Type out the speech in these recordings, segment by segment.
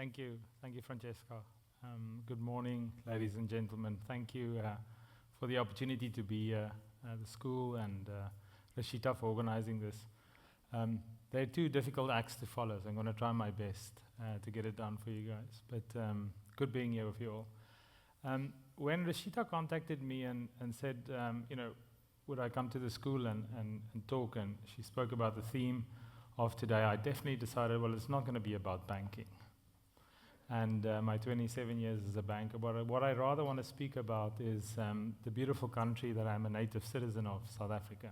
Thank you. Thank you, Francesca. Good morning, ladies and gentlemen. Thank you for the opportunity to be at the school and Rashida for organizing this. There are two difficult acts to follow, so I'm going to try my best to get it done for you guys. But good being here with you all. When Rashida contacted me and said, would I come to the school and talk, and she spoke about the theme of today, I definitely decided, well, it's not going to be about banking. And my 27 years as a banker, what I rather want to speak about is the beautiful country that I'm a native citizen of, South Africa.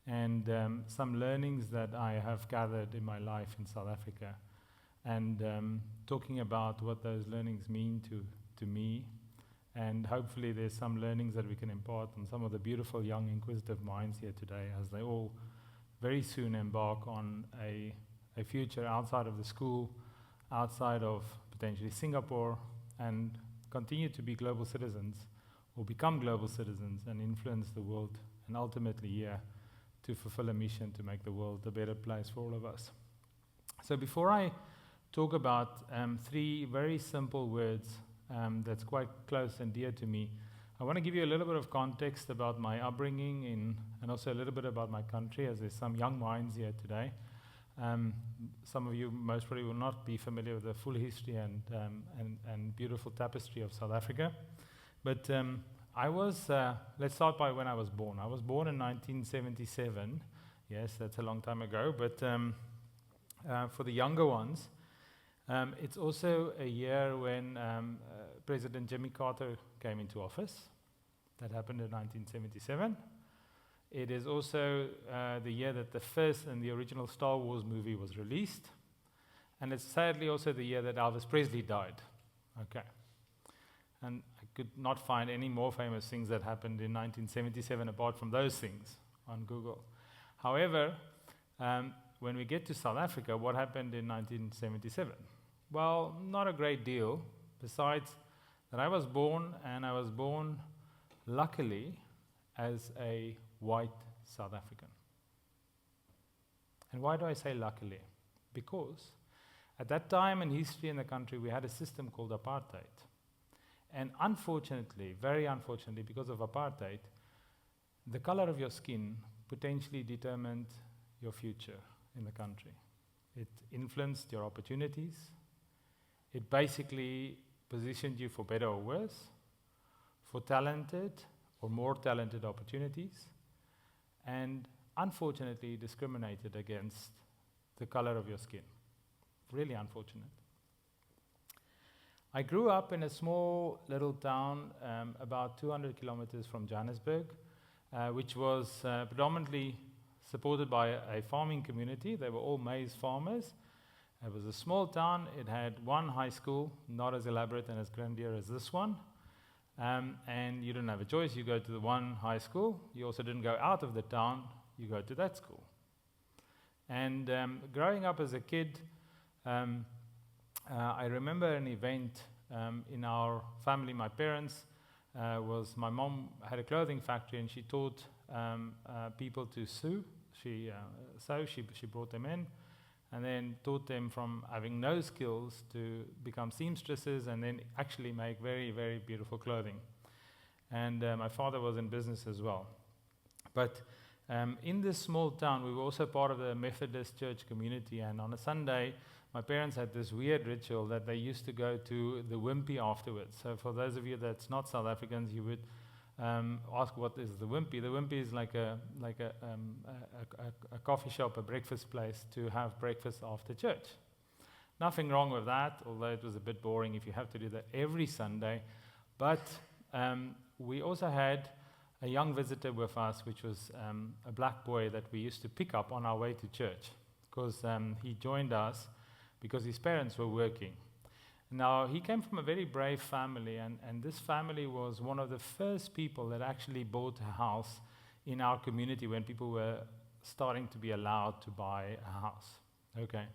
And some learnings that I have gathered in my life in South Africa. And talking about what those learnings mean to me. And hopefully there's some learnings that we can impart on some of the beautiful young inquisitive minds here today as they all very soon embark on a future outside of the school, outside of potentially Singapore, and continue to be global citizens or become global citizens and influence the world, and ultimately here to fulfill a mission to make the world a better place for all of us. So before I talk about three very simple words that's quite close and dear to me, I want to give you a little bit of context about my upbringing and also a little bit about my country, as there's some young minds here today. Some of you most probably will not be familiar with the full history and beautiful tapestry of South Africa. But let's start by when I was born. I was born in 1977. Yes, that's a long time ago. But for the younger ones, it's also a year when President Jimmy Carter came into office. That happened in 1977. It is also the year that the first and the original Star Wars movie was released. And it's sadly also the year that Elvis Presley died. Okay. And I could not find any more famous things that happened in 1977 apart from those things on Google. However, when we get to South Africa, what happened in 1977? Well, not a great deal, besides that I was born, and I was born, luckily, as a white South African. And why do I say luckily? Because at that time in history in the country, we had a system called apartheid. And unfortunately, very unfortunately, because of apartheid, the color of your skin potentially determined your future in the country. It influenced your opportunities. It basically positioned you for better or worse, for talented or more talented opportunities, and unfortunately discriminated against the color of your skin. Really unfortunate. I grew up in a small little town about 200 kilometers from Johannesburg, which was predominantly supported by a farming community. They were all maize farmers. It was a small town. It had one high school, not as elaborate and as grandeur as this one. And you didn't have a choice. You go to the one high school. You also didn't go out of the town. You go to that school. And growing up as a kid, I remember an event in our family. My parents my mom had a clothing factory, and she taught people to sew. She brought them in, and then taught them from having no skills to become seamstresses and then actually make very, very beautiful clothing. And my father was in business as well. But in this small town, we were also part of the Methodist church community, and on a Sunday, my parents had this weird ritual that they used to go to the Wimpy afterwards. So for those of you that's not South Africans, you would ask, what is the Wimpy? The Wimpy is like a coffee shop, a breakfast place to have breakfast after church. Nothing wrong with that, although it was a bit boring if you have to do that every Sunday. But we also had a young visitor with us, which was a black boy that we used to pick up on our way to church, because he joined us because his parents were working. Now, he came from a very brave family, and this family was one of the first people that actually bought a house in our community when people were starting to be allowed to buy a house. Okay.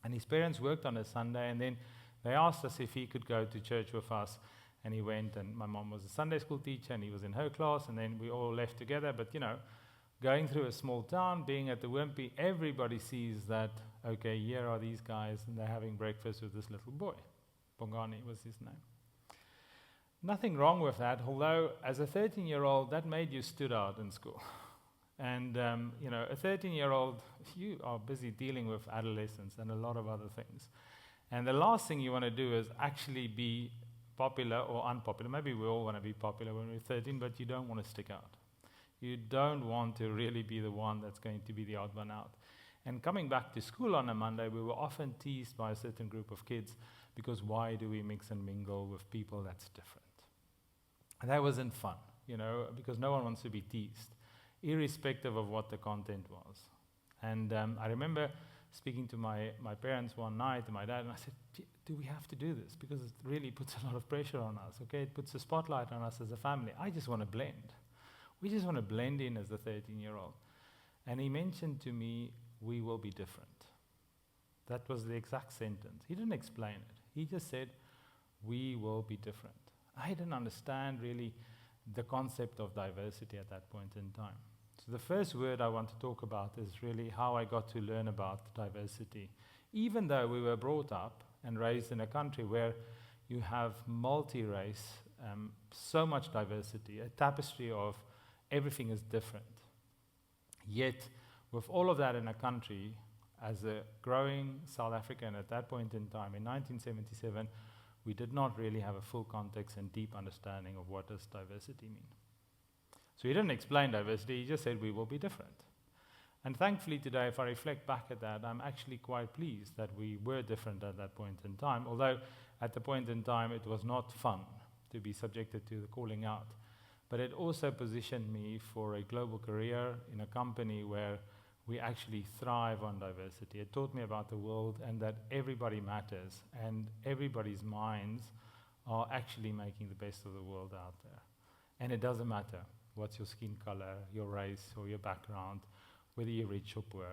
And his parents worked on a Sunday, and then they asked us if he could go to church with us, and he went, and my mom was a Sunday school teacher, and he was in her class, and then we all left together. But, going through a small town, being at the Wimpy, everybody sees that, okay, here are these guys, and they're having breakfast with this little boy. Bongani was his name. Nothing wrong with that, although as a 13-year-old, that made you stood out in school. And, you know, a 13-year-old, you are busy dealing with adolescence and a lot of other things. And the last thing you want to do is actually be popular or unpopular. Maybe we all want to be popular when we're 13, but you don't want to stick out. You don't want to really be the one that's going to be the odd one out. And coming back to school on a Monday, we were often teased by a certain group of kids because why do we mix and mingle with people that's different? And that wasn't fun, you know, because no one wants to be teased, irrespective of what the content was. And I remember speaking to my parents one night, and my dad, and I said, do we have to do this? Because it really puts a lot of pressure on us, okay? It puts a spotlight on us as a family. I just want to blend. We just want to blend in as the 13-year-old. And he mentioned to me, we will be different. That was the exact sentence. He didn't explain it. He just said, we will be different. I didn't understand really the concept of diversity at that point in time. So the first word I want to talk about is really how I got to learn about diversity. Even though we were brought up and raised in a country where you have multi-race, so much diversity, a tapestry of everything is different. Yet, with all of that in a country, as a growing South African at that point in time, in 1977, we did not really have a full context and deep understanding of what does diversity mean. So he didn't explain diversity, he just said we will be different. And thankfully today, if I reflect back at that, I'm actually quite pleased that we were different at that point in time, although at the point in time it was not fun to be subjected to the calling out. But it also positioned me for a global career in a company where we actually thrive on diversity. It taught me about the world and that everybody matters and everybody's minds are actually making the best of the world out there. And it doesn't matter what's your skin color, your race, or your background, whether you're rich or poor.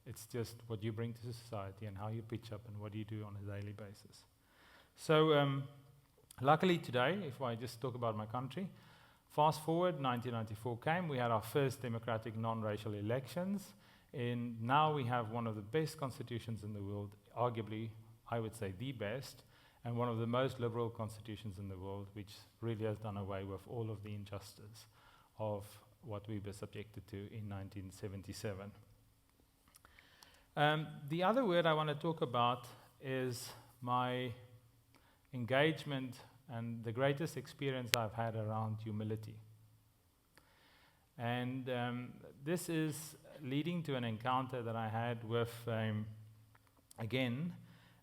It's just what you bring to society and how you pitch up and what you do on a daily basis. So luckily today, if I just talk about my country, fast forward, 1994 came, we had our first democratic non-racial elections, and now we have one of the best constitutions in the world, arguably, I would say the best, and one of the most liberal constitutions in the world, which really has done away with all of the injustice of what we were subjected to in 1977. The other word I want to talk about is my engagement and the greatest experience I've had around humility. And this is leading to an encounter that I had with, again,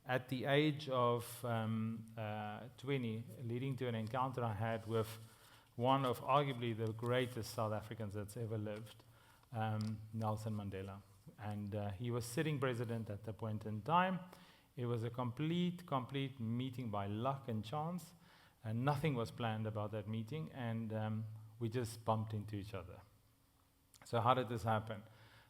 at the age of 20, leading to an encounter I had with one of arguably the greatest South Africans that's ever lived, Nelson Mandela. And he was sitting president at the point in time. It was a complete meeting by luck and chance, and nothing was planned about that meeting, and we just bumped into each other. So how did this happen?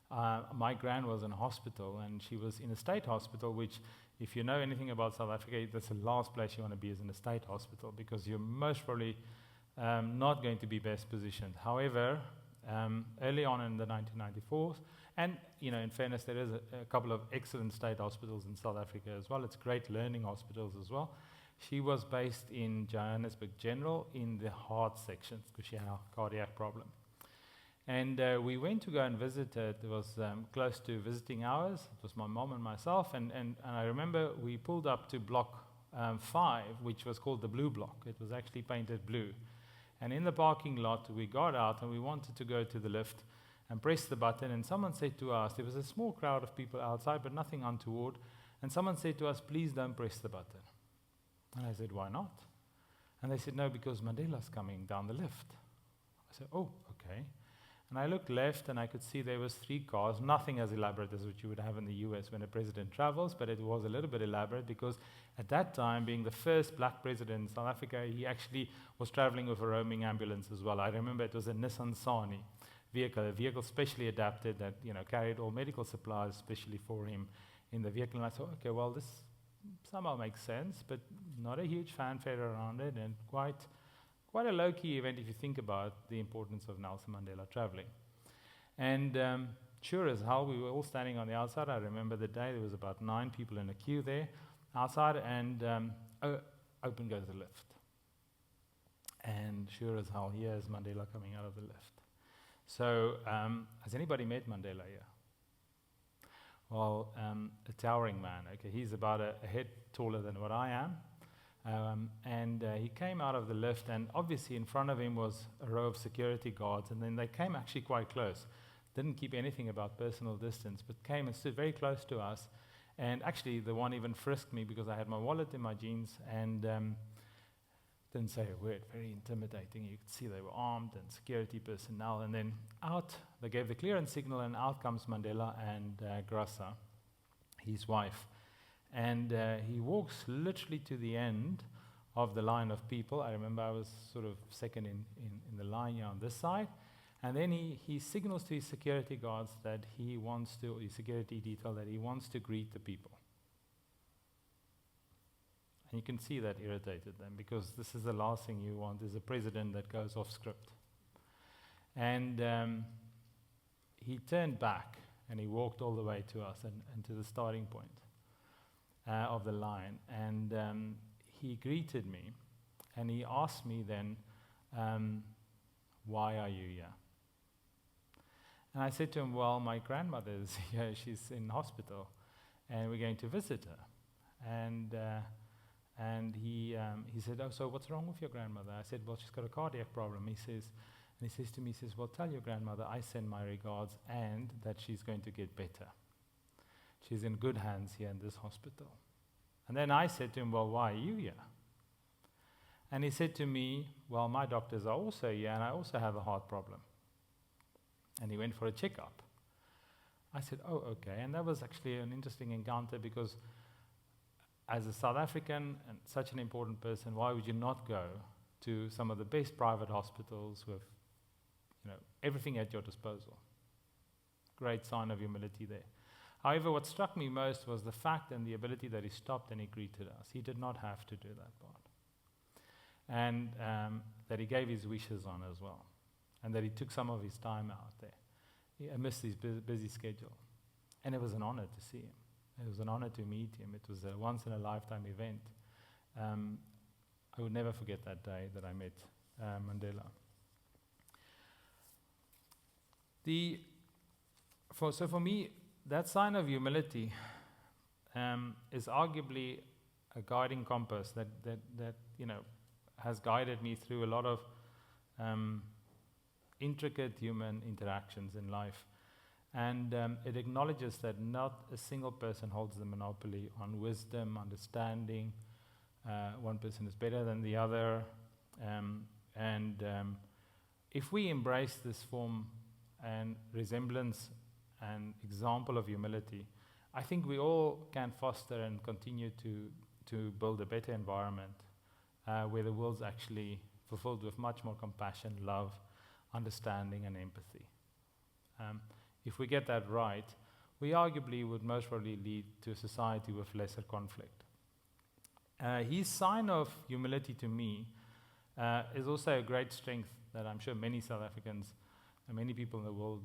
My gran was in hospital, and she was in a state hospital, which, if you know anything about South Africa, that's the last place you want to be is in a state hospital, because you're most probably not going to be best positioned. However, early on in the 1994s, and you know, in fairness, there is a couple of excellent state hospitals in South Africa as well. It's great learning hospitals as well. She was based in Johannesburg General in the heart section because she had a cardiac problem. And we went to go and visit her. It was close to visiting hours. It was my mom and myself. And I remember we pulled up to block 5, which was called the blue block. It was actually painted blue. And in the parking lot, we got out and we wanted to go to the lift and press the button. And someone said to us, there was a small crowd of people outside, but nothing untoward. And someone said to us, please don't press the button. And I said, why not? And they said, no, because Mandela's coming down the lift. I said, oh, okay. And I looked left and I could see there was 3 cars, nothing as elaborate as what you would have in the US when a president travels, but it was a little bit elaborate because at that time, being the first black president in South Africa, he actually was traveling with a roaming ambulance as well. I remember it was a Nissan Sani vehicle, a vehicle specially adapted that, you know, carried all medical supplies especially for him in the vehicle. And I thought, okay, well, this somehow makes sense, but not a huge fanfare around it, and quite a low-key event if you think about the importance of Nelson Mandela traveling. And sure as hell, we were all standing on the outside. I remember the day, there was about 9 people in a queue there outside, and open goes the lift. And sure as hell, here's Mandela coming out of the lift. So, has anybody met Mandela here? Well, a towering man. Okay, he's about a head taller than what I am. And he came out of the lift, and obviously in front of him was a row of security guards, and then they came actually quite close. Didn't keep anything about personal distance, but came and stood very close to us. And actually, the one even frisked me because I had my wallet in my jeans, and didn't say a word. Very intimidating. You could see they were armed and security personnel. And then out, they gave the clearance signal, and out comes Mandela and Graça, his wife. And he walks literally to the end of the line of people. I remember I was sort of second in the line here on this side. And then he signals to his security guards that he wants to, his security detail, that he wants to greet the people. And you can see that irritated them, because this is the last thing you want, is a president that goes off script. And he turned back and he walked all the way to us and to the starting point of the line. And he greeted me, and he asked me then, why are you here? And I said to him, well, my grandmother is here, she's in hospital, and we're going to visit her. And he said, oh, so what's wrong with your grandmother? I said, well, she's got a cardiac problem. He says to me, well, tell your grandmother I send my regards and that she's going to get better. She's in good hands here in this hospital. And then I said to him, well, why are you here? And he said to me, well, my doctors are also here, and I also have a heart problem. And he went for a checkup. I said, oh, okay. And that was actually an interesting encounter, because as a South African and such an important person, why would you not go to some of the best private hospitals with, everything at your disposal? Great sign of humility there. However, what struck me most was the fact and the ability that he stopped and he greeted us. He did not have to do that part. And that he gave his wishes on as well. And that he took some of his time out there amidst his busy schedule. And it was an honor to see him. It was an honor to meet him. It was a once-in-a-lifetime event. I would never forget that day that I met Mandela. So for me, that sign of humility is arguably a guiding compass that has guided me through a lot of intricate human interactions in life. And it acknowledges that not a single person holds the monopoly on wisdom, understanding. One person is better than the other. If we embrace this form and resemblance and example of humility, I think we all can foster and continue to build a better environment where the world's actually fulfilled with much more compassion, love, understanding, and empathy. If we get that right, we arguably would most probably lead to a society with lesser conflict. His sign of humility to me is also a great strength that I'm sure many South Africans and many people in the world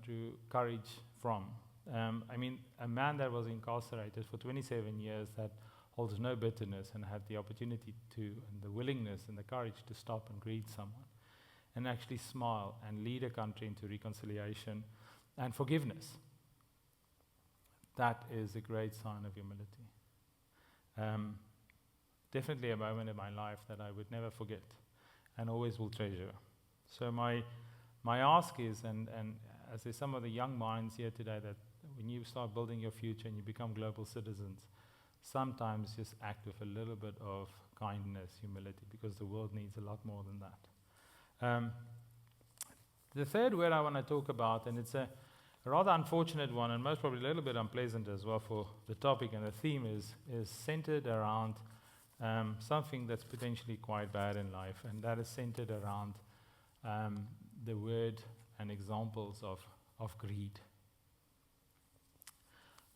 drew courage from. A man that was incarcerated for 27 years that holds no bitterness and had the opportunity to, and the willingness and the courage to stop and greet someone and actually smile and lead a country into reconciliation and forgiveness. That is a great sign of humility. Definitely a moment in my life that I would never forget and always will treasure. So my ask is, and as there's some of the young minds here today, that when you start building your future and you become global citizens, sometimes just act with a little bit of kindness, humility, because the world needs a lot more than that. The third word I want to talk about, and it's a rather unfortunate one, and most probably a little bit unpleasant as well for the topic and the theme, is centered around something that's potentially quite bad in life, and that is centered around the word and examples of greed.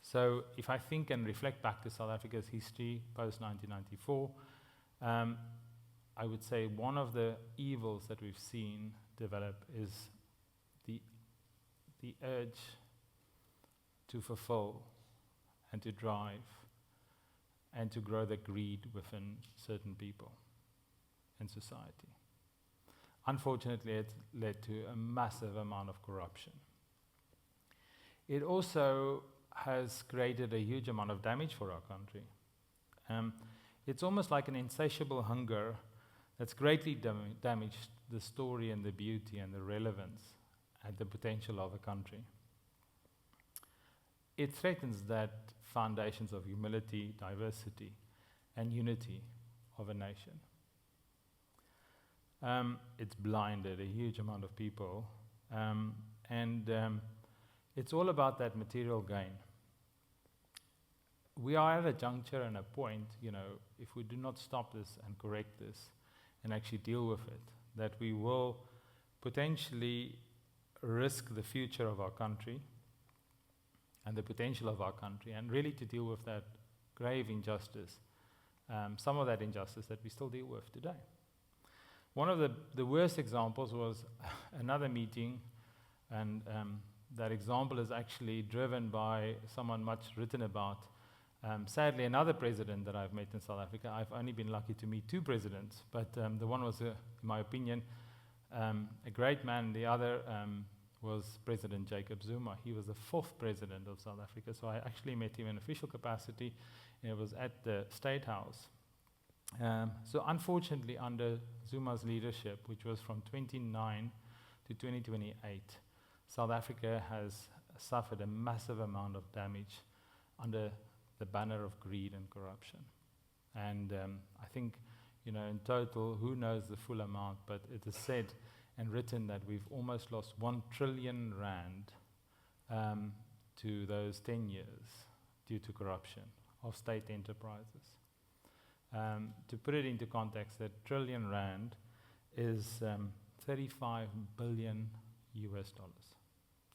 So if I think and reflect back to South Africa's history post-1994, I would say one of the evils that we've seen develop is the the urge to fulfill and to drive and to grow the greed within certain people in society. Unfortunately, it led to a massive amount of corruption. It also has created a huge amount of damage for our country. It's almost like an insatiable hunger that's greatly damaged the story and the beauty and the relevance and the potential of a country. It threatens that foundations of humility, diversity, and unity of a nation. It's blinded a huge amount of people, and it's all about that material gain. We are at a juncture and a point, if we do not stop this and correct this and actually deal with it, that we will potentially risk the future of our country and the potential of our country, and really to deal with that grave injustice, some of that injustice that we still deal with today. One of the worst examples was another meeting, and that example is actually driven by someone much written about. Sadly, another president that I've met in South Africa. I've only been lucky to meet 2 presidents, but the one was, in my opinion, a great man. The other was President Jacob Zuma. He was the 4th president of South Africa, so I actually met him in official capacity. It was at the State House. So unfortunately, under Zuma's leadership, which was from 29 to 2028, South Africa has suffered a massive amount of damage under the banner of greed and corruption. And I think, in total, who knows the full amount, but it is said and written that we've almost lost 1 trillion rand to those 10 years due to corruption of state enterprises. To put it into context, that trillion rand is 35 billion US dollars.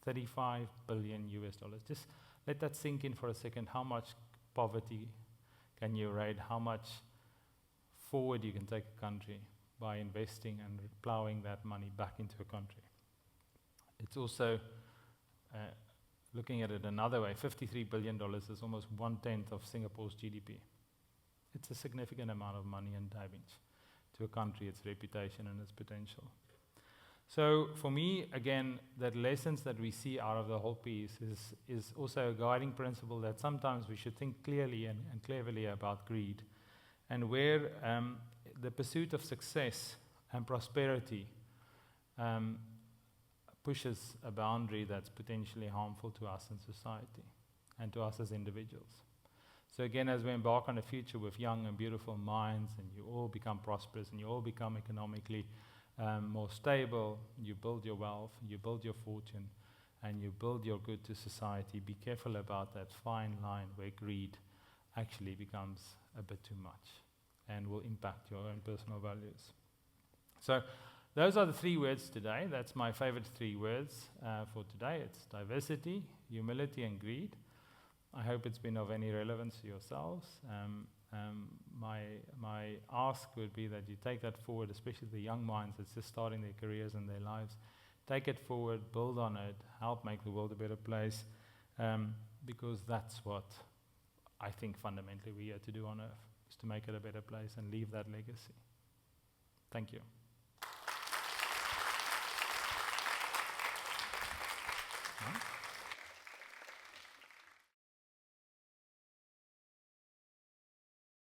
35 billion US dollars. Just let that sink in for a second. How much poverty can you erode? How much forward you can take a country by investing and plowing that money back into a country. It's also, looking at it another way, $53 billion is almost 1/10 of Singapore's GDP. It's a significant amount of money and damage to a country, its reputation and its potential. So for me, again, that lessons that we see out of the whole piece is also a guiding principle that sometimes we should think clearly and cleverly about greed, and where the pursuit of success and prosperity pushes a boundary that's potentially harmful to us in society and to us as individuals. So again, as we embark on a future with young and beautiful minds, and you all become prosperous and you all become economically more stable, you build your wealth, you build your fortune, and you build your good to society, be careful about that fine line where greed actually becomes a bit too much and will impact your own personal values. So those are the 3 words today. That's my favorite 3 words for today. It's diversity, humility, and greed. I hope it's been of any relevance to yourselves. My ask would be that you take that forward, especially the young minds that's just starting their careers and their lives. Take it forward, build on it, help make the world a better place, because that's what I think fundamentally we're here to do on earth, is to make it a better place and leave that legacy. Thank you.